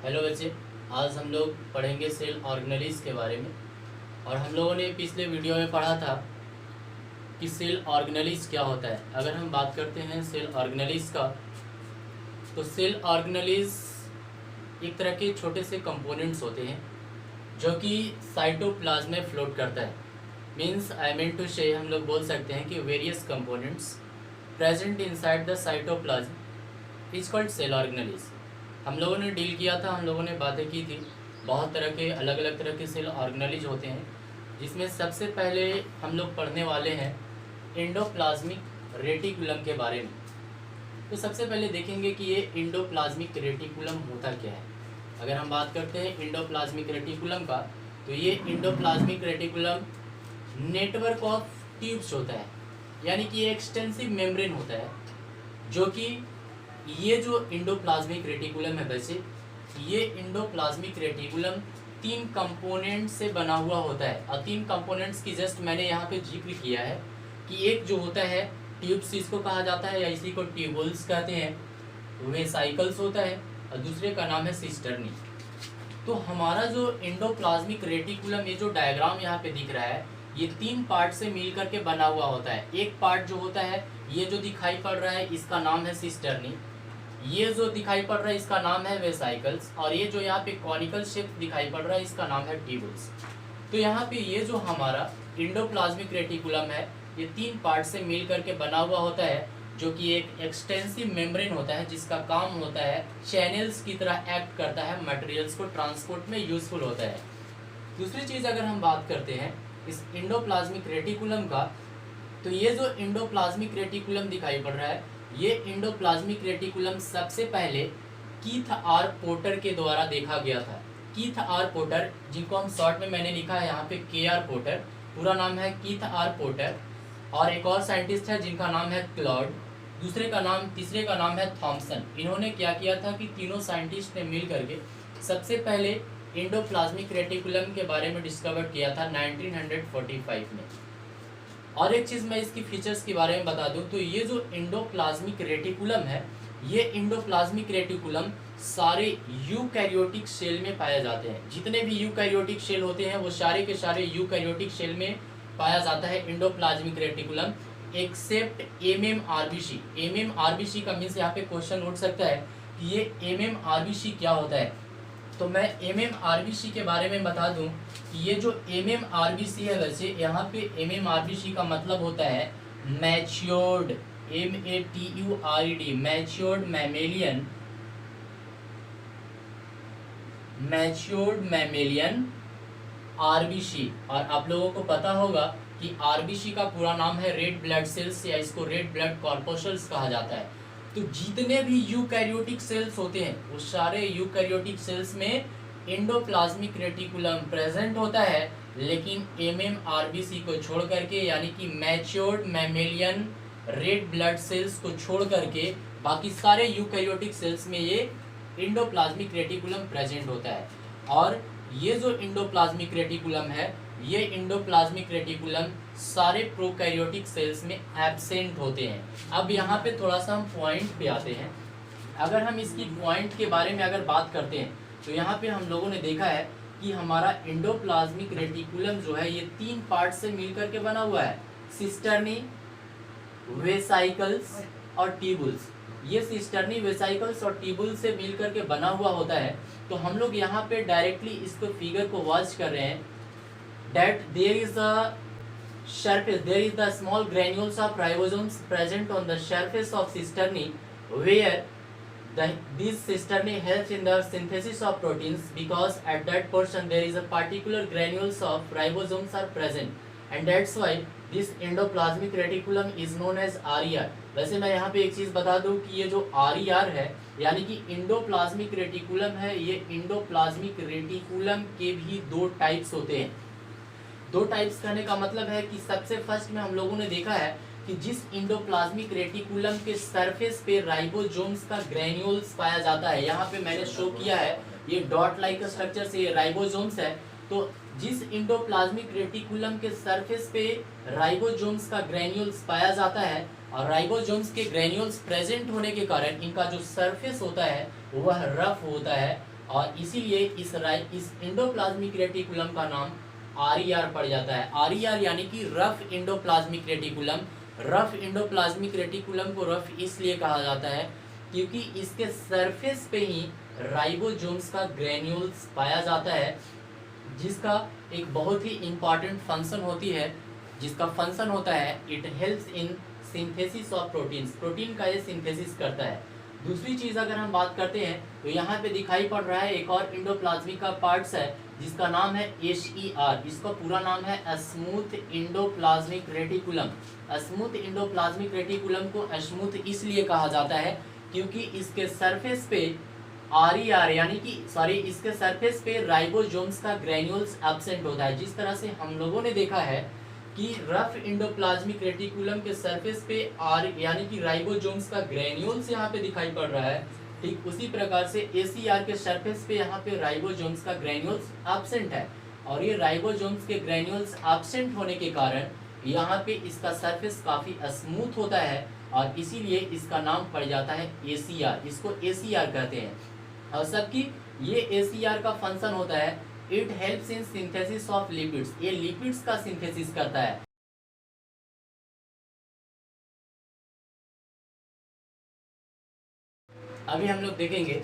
Hello बच्चे, आज हम लोग पढ़ेंगे सेल ऑर्गेनेलिज के बारे में। और हम लोगों ने पिछले वीडियो में पढ़ा था कि सेल ऑर्गेनेलिज क्या होता है। अगर हम बात करते हैं सेल ऑर्गेनेलिज का, तो सेल ऑर्गेनेलिज एक तरह के छोटे से कंपोनेंट्स होते हैं जो कि साइटोप्लाज्म में फ्लोट करता है। मीन्स आई मीन टू से हम लोग बोल सकते हैं कि various components present inside the cytoplasm is called cell organelles. हम लोगों ने डील किया था, हम लोगों ने बातें की थी, बहुत तरह के अलग अलग तरह के सेल ऑर्गेनेलिज होते हैं, जिसमें सबसे पहले हम लोग पढ़ने वाले हैं एंडोप्लाज्मिक रेटिकुलम के बारे में। तो सबसे पहले देखेंगे कि ये एंडोप्लाज्मिक रेटिकुलम होता क्या है। अगर हम बात करते हैं एंडोप्लाज्मिक रेटिकुलम का, तो ये endoplasmic reticulum network of tubes होता है, यानी कि एक्सटेंसिव मेम्ब्रेन होता है, जो कि ये जो एंडोप्लाज्मिक रेटिकुलम है वैसे ये एंडोप्लाज्मिक रेटिकुलम 3 कंपोनेंट से बना हुआ होता है। और 3 कंपोनेंट्स की जस्ट मैंने यहाँ पे जिक्र किया है कि एक जो होता है ट्यूब्स इसको कहा जाता है, या इसी को ट्यूबुल्स कहते हैं, वेसाइकल्स होता है, और दूसरे का नाम है सिस्टर्नी। तो हमारा जो एंडोप्लाज्मिक रेटिकुलम, ये जो डायग्राम यहाँ पे दिख रहा है, ये 3 पार्ट से मिल करके बना हुआ होता है। एक पार्ट जो होता है, ये जो दिखाई पड़ रहा है इसका नाम है सिस्टर्नी, ये जो दिखाई पड़ रहा है इसका नाम है वेसाइकल्स, और ये जो यहाँ पे कॉनिकल शेप दिखाई पड़ रहा है इसका नाम है ट्यूबुल्स। तो यहाँ पे ये जो हमारा एंडोप्लाज्मिक रेटिकुलम है, ये 3 पार्ट से मिल करके बना हुआ होता है, जो कि एक एक्सटेंसिव मेम्ब्रेन होता है, जिसका काम होता है चैनल्स की तरह एक्ट करता है, मटेरियल्स को ट्रांसपोर्ट में यूजफुल होता है। दूसरी चीज़ अगर हम बात करते हैं इस एंडोप्लाज्मिक रेटिकुलम का, तो ये जो एंडोप्लाज्मिक रेटिकुलम दिखाई पड़ रहा है, ये एंडोप्लाज्मिक रेटिकुलम सबसे पहले कीथ आर पोर्टर के द्वारा देखा गया था। कीथ आर पोर्टर, जिनको हम शॉर्ट में मैंने लिखा है यहाँ पे के आर पोर्टर, पूरा नाम है कीथ आर पोर्टर, और एक और साइंटिस्ट है जिनका नाम है क्लॉड, तीसरे का नाम है थॉमसन। इन्होंने क्या किया था कि तीनों साइंटिस्ट ने मिल करके सबसे पहले एंडोप्लाज्मिक रेटिकुलम के बारे में डिस्कवर किया था 1945 में। और एक चीज़ मैं इसकी फीचर्स के बारे में बता दूं, तो ये जो एंडोप्लाज्मिक रेटिकुलम है, ये एंडोप्लाज्मिक रेटिकुलम सारे यूकैरियोटिक सेल में पाए जाते हैं। जितने भी यूकैरियोटिक सेल होते हैं वो सारे के सारे यूकैरियोटिक सेल में पाया जाता है एंडोप्लाज्मिक रेटिकुलम, एक्सेप्ट एमएमआरबीसी। एमएमआरबीसी का मीन्स यहाँ पे क्वेश्चन उठ सकता है कि ये एमएमआरबीसी क्या होता है। तो मैं एमएमआरबीसी के बारे में बता दूं कि ये जो एमएमआरबीसी है, वैसे यहाँ पे एमएमआरबीसी का मतलब होता है matured, MATURED, matured mammalian RBC. और आप लोगों को पता होगा कि आरबीसी का पूरा नाम है रेड ब्लड सेल्स, या इसको रेड ब्लड कॉर्पोसल्स कहा जाता है। तो जितने भी यूकैरियोटिक सेल्स होते हैं, वो सारे यूकैरियोटिक सेल्स में एंडोप्लाज्मिक रेटिकुलम प्रेजेंट होता है, लेकिन एमएमआरबीसी को छोड़ करके, यानी कि matured mammalian red blood cells को छोड़ करके बाकी सारे यूकैरियोटिक सेल्स में ये एंडोप्लाज्मिक रेटिकुलम प्रेजेंट होता है। और ये जो एंडोप्लाज्मिक रेटिकुलम है, ये एंडोप्लाज्मिक रेटिकुलम सारे प्रोकैरियोटिक सेल्स में एब्सेंट होते हैं। अब यहाँ पे थोड़ा सा हम पॉइंट पे आते हैं। अगर हम इसकी पॉइंट के बारे में अगर बात करते हैं, तो यहाँ पे हम लोगों ने देखा है कि हमारा एंडोप्लाज्मिक रेटिकुलम जो है, ये 3 पार्ट से मिलकर के बना हुआ है, सिस्टर्नी, वेसाइकल्स और ट्यूबुल्स। ये सिस्टर्नी, वेसाइकल्स और ट्यूबुल्स से मिलकर के बना हुआ होता है। तो हम लोग यहाँ पे डायरेक्टली इसको फिगर को वॉच कर रहे हैं, that there is the small granules of ribosomes present on the surface of cisternae, where this cisternae helps in the synthesis of proteins, because at that portion there is a particular granules of ribosomes are present, and that's why this endoplasmic reticulum is known as RER। वैसे मैं यहाँ पे एक चीज़ बता दूँ कि ये जो RER है, यानी कि एंडोप्लाज्मिक रेटिकुलम है, ये एंडोप्लाज्मिक रेटिकुलम के भी 2 टाइप्स होते हैं। 2 टाइप्स कहने का मतलब है कि सबसे फर्स्ट में हम लोगों ने देखा है कि जिस एंडोप्लाज्मिक रेटिकुलम के सरफेस पे राइबोसोम्स का ग्रेन्यूल्स पाया जाता है, यहाँ पे मैंने शो किया है, ये डॉट लाइक स्ट्रक्चर से ये राइबोसोम्स है। तो जिस एंडोप्लाज्मिक रेटिकुलम के सरफेस पे राइबोसोम्स का ग्रेन्यूल्स पाया जाता है, और राइबोसोम्स के ग्रेन्यूल्स प्रेजेंट होने के कारण इनका जो सरफेस होता है वह रफ होता है, और इसीलिए इस एंडोप्लाज्मिक रेटिकुलम का नाम RER पड़ जाता है। RER यानी कि rough endoplasmic reticulum. Rough endoplasmic reticulum को रफ इसलिए कहा जाता है क्योंकि इसके सरफेस पे ही राइबोसोम्स का ग्रेन्यूल्स पाया जाता है, जिसका एक बहुत ही इम्पॉर्टेंट फंक्शन होती है, जिसका फंक्शन होता है it helps in synthesis of proteins. Protein का ये सिंथेसिस करता है। दूसरी चीज़ अगर हम बात करते हैं तो यहाँ पे दिखाई पड़ रहा है एक और एंडोप्लाज्मिक का पार्ट्स है जिसका नाम है HER। इसका पूरा नाम है smooth endoplasmic reticulum. Smooth endoplasmic reticulum को स्मूथ इसलिए कहा जाता है क्योंकि इसके सरफेस पे RER यानी कि इसके सरफेस पे राइबोसोम्स का ग्रेन्यूल्स एब्सेंट होता है। जिस तरह से हम लोगों ने देखा है कि रफ एंडोप्लाज्मिक रेटिकुलम के सरफेस पे यानी कि राइबोसोम्स का ग्रेन्यूल्स यहाँ पे दिखाई पड़ रहा है, ठीक उसी प्रकार से ACR के सरफेस पे यहाँ पे राइबोसोम्स का ग्रेन्यूल्स एब्सेंट है। और ये राइबोसोम्स के ग्रेन्यूल्स एब्सेंट होने के कारण यहाँ पे इसका सरफेस काफ़ी स्मूथ होता है और इसीलिए इसका नाम पड़ जाता है ACR। इसको ACR कहते हैं। और सबकी ये ACR का फंक्शन होता है it helps in synthesis of lipids. ये लिपिड्स का सिंथेसिस करता है। अभी हम लोग देखेंगे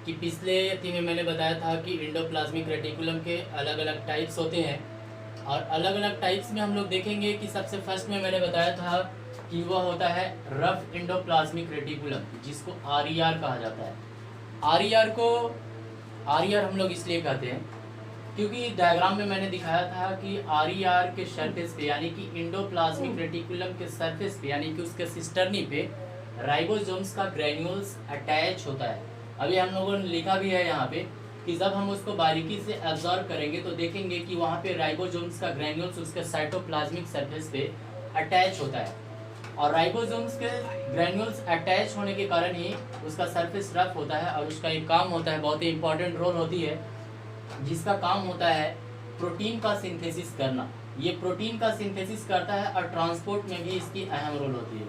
कि पिछले में मैंने बताया था कि एंडोप्लाज्मिक रेटिकुलम के अलग अलग टाइप्स होते हैं और अलग अलग टाइप्स में हम लोग देखेंगे कि सबसे फर्स्ट में मैंने बताया था कि वह होता है रफ एंडोप्लाज्मिक रेटिकुलम, जिसको RER कहा जाता है। RER हम लोग इसलिए कहते हैं क्योंकि डायग्राम में मैंने दिखाया था कि RER के सरफेस पे यानी कि एंडोप्लाज्मिक रेटिकुलम के सरफेस पे यानी कि उसके सिस्टर्नी पे राइबोसोम्स का ग्रेन्यूल्स अटैच होता है। अभी हम लोगों ने लिखा भी है यहाँ पे कि जब हम उसको बारीकी से एब्जॉर्व करेंगे तो देखेंगे कि वहाँ पे राइबोसोम्स का ग्रेन्यूल्स उसके साइटोप्लाज्मिक सरफेस पे अटैच होता है और राइबोसोम्स के ग्रेन्यूल्स अटैच होने के कारण ही उसका सरफेस रफ होता है और उसका एक काम होता है, बहुत ही इंपॉर्टेंट रोल होती है, जिसका काम होता है प्रोटीन का सिंथेसिस करना। ये प्रोटीन का सिंथेसिस करता है और ट्रांसपोर्ट में भी इसकी अहम रोल होती है।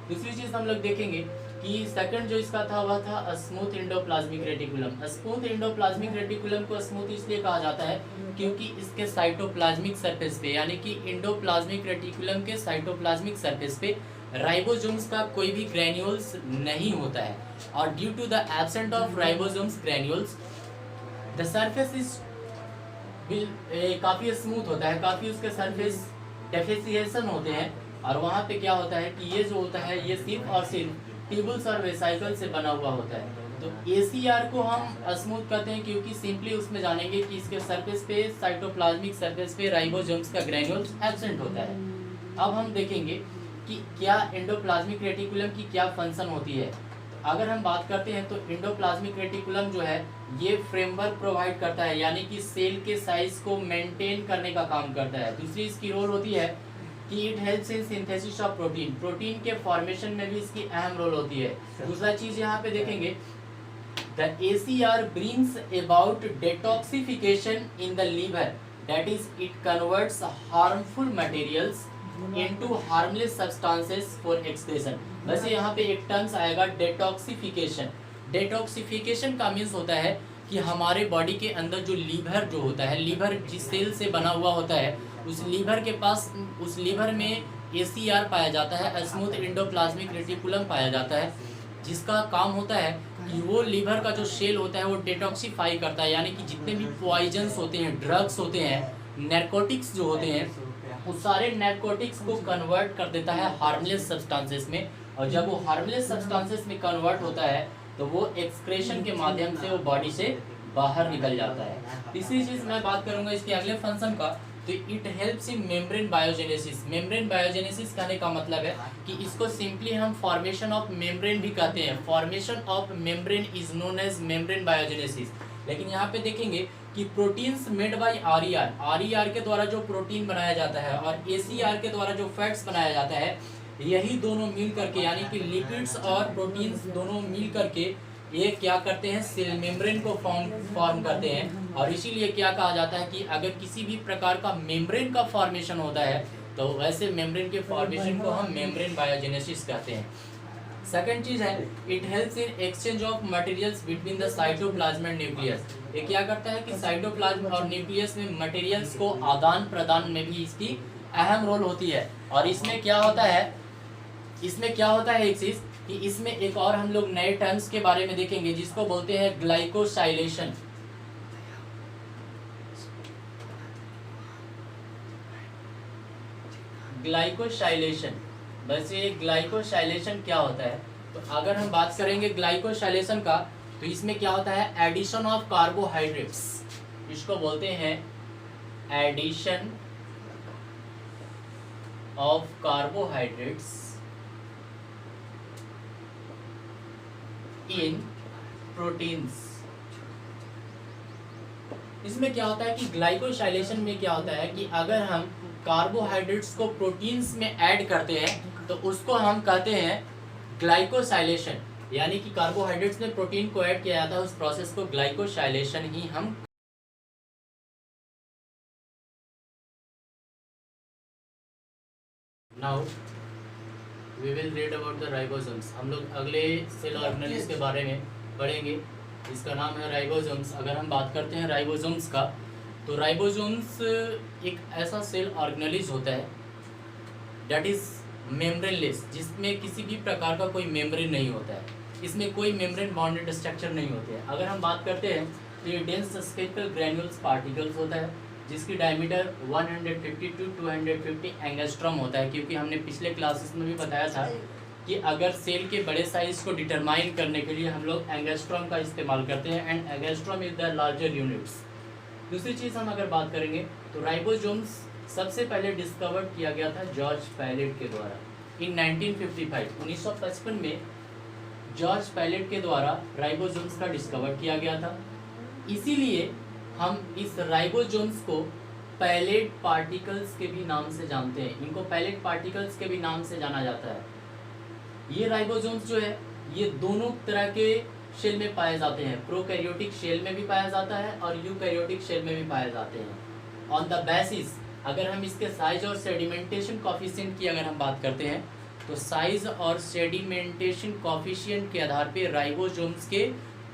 दूसरी चीज़ हम लोग देखेंगे कि सेकंड जो इसका था वह था smooth endoplasmic reticulum. Smooth endoplasmic reticulum को स्मूथ इसलिए कहा जाता है क्योंकि इसके साइटोप्लाज्मिक सरफेस पे यानी कि एंडोप्लाज्मिक रेटिकुलम के साइटोप्लाज्मिक सरफेस पे राइबोसोम्स का कोई भी ग्रेन्यूल्स नहीं होता है और due to the absent of ribosomes granules the surface is काफ़ी स्मूथ होता है, काफ़ी उसके सरफेस डेफिसिएशन होते हैं और वहाँ पे क्या होता है कि ये जो होता है ये सिर्फ और सिर्फ ट्यूबल्स और वेसाइकल से बना हुआ होता है। तो ACR को हम स्मूथ कहते हैं क्योंकि सिंपली उसमें जानेंगे कि इसके सरफेस पे साइटोप्लाज्मिक सरफेस पे राइबोसोम्स का ग्रेन्यूल्स एब्सेंट होता है। अब हम देखेंगे कि क्या एंडोप्लाज्मिक रेटिकुलम की क्या फंक्शन होती है। अगर हम बात करते हैं तो एंडोप्लाज्मिक रेटिकुलम जो है ये फ्रेमवर्क प्रोवाइड करता है यानी कि सेल के साइज को मेंटेन करने का काम करता है। दूसरी इसकी रोल होती है कि it helps in synthesis of protein. Protein के फॉर्मेशन में भी इसकी अहम रोल होती है। दूसरा चीज़ यहाँ पे देखेंगे the ACR brings about detoxification in the liver, that is it converts harmful materials into harmless substances for excretion। वैसे यहाँ पे एक टर्म्स आएगा डेटॉक्सिफिकेशन। डेटॉक्सिफिकेशन का मीन्स होता है कि हमारे बॉडी के अंदर जो लीवर जो होता है, लीवर जिस सेल से बना हुआ होता है उस लीवर में ACR पाया जाता है, स्मूथ एंडोप्लाज्मिक रेटिकुलम पाया जाता है, जिसका काम होता है कि वो लीवर का जो सेल होता है वो डिटॉक्सिफाई करता है यानी कि जितने भी पॉइजन्स होते हैं, ड्रग्स होते हैं, नैरकोटिक्स जो होते हैं उस सारे नैरकोटिक्स को कन्वर्ट कर देता है हार्मलेस सब्सटेंसेस में। और जब वो हार्मलेस सब्सटेंसेस में कन्वर्ट होता है तो वो एक्सक्रेशन के माध्यम से वो बॉडी से बाहर निकल जाता है। तीसरी चीज़ मैं बात करूँगा इसके अगले फंक्शन का, तो it helps in membrane biogenesis. Membrane biogenesis कहने का मतलब है कि इसको सिंपली हम फॉर्मेशन ऑफ मेम्ब्रेन भी कहते हैं। Formation of membrane is known as membrane biogenesis. लेकिन यहाँ पे देखेंगे कि प्रोटीन्स मेड बाय RER के द्वारा जो प्रोटीन बनाया जाता है और ACR के द्वारा जो फैट्स बनाया जाता है, यही दोनों मिल करके यानी कि लिपिड्स और प्रोटीन्स दोनों मिल करके ये क्या करते हैं, सेल मेम्ब्रेन को फॉर्म करते हैं। और इसीलिए क्या कहा जाता है कि अगर किसी भी प्रकार का मेम्ब्रेन का फॉर्मेशन होता है तो वैसे मेम्ब्रेन के फॉर्मेशन को हम मेम्ब्रेन बायोजेनेसिस कहते हैं। सेकंड चीज है it helps in exchange of materials between the cytoplasm and nucleus. ये क्या करता है कि साइटोप्लाज्म और न्यूक्लियस में मटेरियल्स को आदान प्रदान में भी इसकी अहम रोल होती है। और इसमें क्या होता है, एक चीज कि इसमें एक और हम लोग नए टर्म्स के बारे में देखेंगे जिसको बोलते हैं ग्लाइकोसाइलेशन। ग्लाइकोसाइलेशन, वैसे ग्लाइकोसाइलेशन क्या होता है, तो अगर हम बात करेंगे ग्लाइकोसाइलेशन का, तो इसमें क्या होता है एडिशन ऑफ कार्बोहाइड्रेट्स, इसको बोलते हैं addition of carbohydrates in proteins. इसमें क्या होता है कि ग्लाइकोसाइलेशन में क्या होता है कि अगर हम कार्बोहाइड्रेट्स को प्रोटीन्स में ऐड करते हैं तो उसको हम कहते हैं ग्लाइकोसाइलेशन, यानी कि कार्बोहाइड्रेट्स में प्रोटीन को ऐड किया जाता है, उस प्रोसेस को ग्लाइकोसाइलेशन ही हम। Now we will read about the ribosomes. हम लोग अगले सेल ऑर्गेनेल्स के बारे में पढ़ेंगे, इसका नाम है राइबोसोम्स। अगर हम बात करते हैं राइबोसोम्स का, तो राइबोसोम्स एक ऐसा सेल ऑर्गेनेलिज होता है दैट इज मेम्ब्रेनलेस, जिसमें किसी भी प्रकार का कोई मेम्ब्रेन नहीं होता है, इसमें कोई मेम्ब्रेन बॉन्डेड स्ट्रक्चर नहीं होते हैं। अगर हम बात करते हैं तो ये डेंस स्फेरिकल ग्रैन्युल्स पार्टिकल्स होता है जिसकी डायमीटर 150 to 250 एंगस्ट्रॉम होता है, क्योंकि हमने पिछले क्लासेस में भी बताया था कि अगर सेल के बड़े साइज को डिटरमाइन करने के लिए हम लोग एंगस्ट्रॉम का इस्तेमाल करते हैं, and angstrom is the larger units. दूसरी चीज़ हम अगर बात करेंगे तो राइबोसोम्स सबसे पहले डिस्कवर किया गया था जॉर्ज पैलेट के द्वारा इन 1955 में जॉर्ज पैलेट के द्वारा राइबोसोम्स का डिस्कवर किया गया था। इसीलिए हम इस राइबोसोम्स को पैलेट पार्टिकल्स के भी नाम से जानते हैं, इनको पैलेट पार्टिकल्स के भी नाम से जाना जाता है। ये राइबोसोम्स जो है ये दोनों तरह के शेल में पाए जाते हैं, प्रोकैरियोटिक शेल में भी पाया जाता है और यूकैरियोटिक शेल में भी पाए जाते हैं। ऑन द बेसिस अगर हम इसके साइज और सेडिमेंटेशन कॉफिशिएंट की अगर हम बात करते हैं तो साइज और सेडिमेंटेशन कॉफिशिएंट के आधार पे राइबोसोम्स के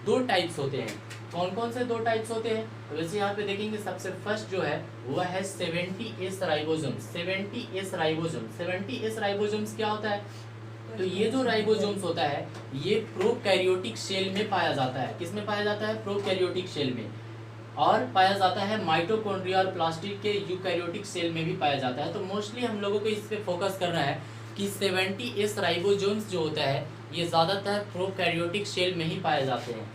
दो टाइप्स होते हैं। कौन कौन से दो टाइप्स होते हैं, तो वैसे यहाँ पे देखेंगे सबसे फर्स्ट जो है वह है 70S ribosomes. 70S ribosomes, 70S ribosomes क्या होता है, तो ये जो राइबोसोम्स होता है ये प्रोकैरियोटिक सेल में पाया जाता है। किस में पाया जाता है, प्रोकैरियोटिक सेल में, और पाया जाता है माइटोकॉन्ड्रिया और प्लास्टिड के यूकैरियोटिक सेल में भी पाया जाता है। तो मोस्टली हम लोगों को इस पे फोकस करना है कि 70S राइबोसोम्स जो होता है ये ज़्यादातर प्रोकैरियोटिक सेल में ही पाए जाते हैं।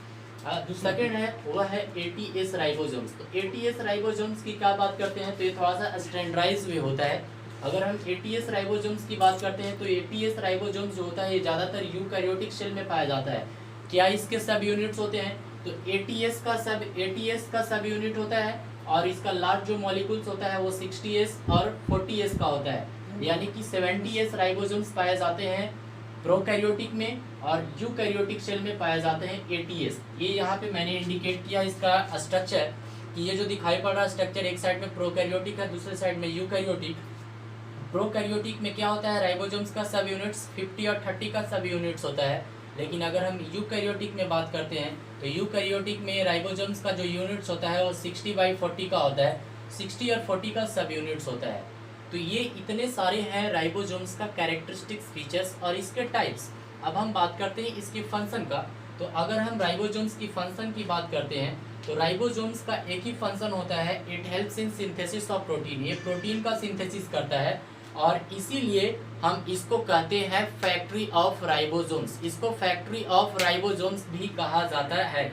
जो सेकेंड है वह है 80S राइबोसोम्स। तो 80S राइबोसोम्स की क्या बात करते हैं, तो ये थोड़ा सा स्टैंडर्डाइज वे होता है। अगर हम 80S राइबोसोम्स की बात करते हैं तो 80S राइबोसोम्स जो होता है ये ज़्यादातर यूकैरियोटिक सेल में पाया जाता है। क्या इसके सब यूनिट्स होते हैं, तो 80S का सब यूनिट होता है, और इसका लार्ज जो मॉलिक्यूल्स होता है वो 60S और 40S का होता है। यानी कि 70S राइबोसोम्स पाए जाते हैं प्रोकैरियोटिक में, और यूकैरियोटिक सेल में पाए जाते हैं 80S। ये यहाँ पे मैंने इंडिकेट किया इसका स्ट्रक्चर कि ये जो दिखाई पड़ रहा स्ट्रक्चर, एक साइड में प्रोकैरियोटिक है दूसरे साइड में यूकैरियोटिक। प्रोकैरियोटिक में क्या होता है, राइबोसोम्स का सब यूनिट्स 50 और 30 का सब यूनिट्स होता है। लेकिन अगर हम यूकैरियोटिक में बात करते हैं तो यूकैरियोटिक में राइबोसोम्स का जो यूनिट्स होता है वो 60/40 का होता है, 60 और 40 का सब यूनिट्स होता है। तो ये इतने सारे हैं राइबोसोम्स का कैरेक्टरिस्टिक्स फीचर्स और इसके टाइप्स। अब हम बात करते हैं इसके फंक्शन का। तो अगर हम राइबोसोम्स की फंक्शन की बात करते हैं तो राइबोसोम्स का एक ही फंक्शन होता है, it helps in synthesis of protein. ये प्रोटीन का सिंथेसिस करता है और इसीलिए हम इसको कहते हैं फैक्ट्री ऑफ राइबोसोम्स। इसको फैक्ट्री ऑफ राइबोसोम्स भी कहा जाता है।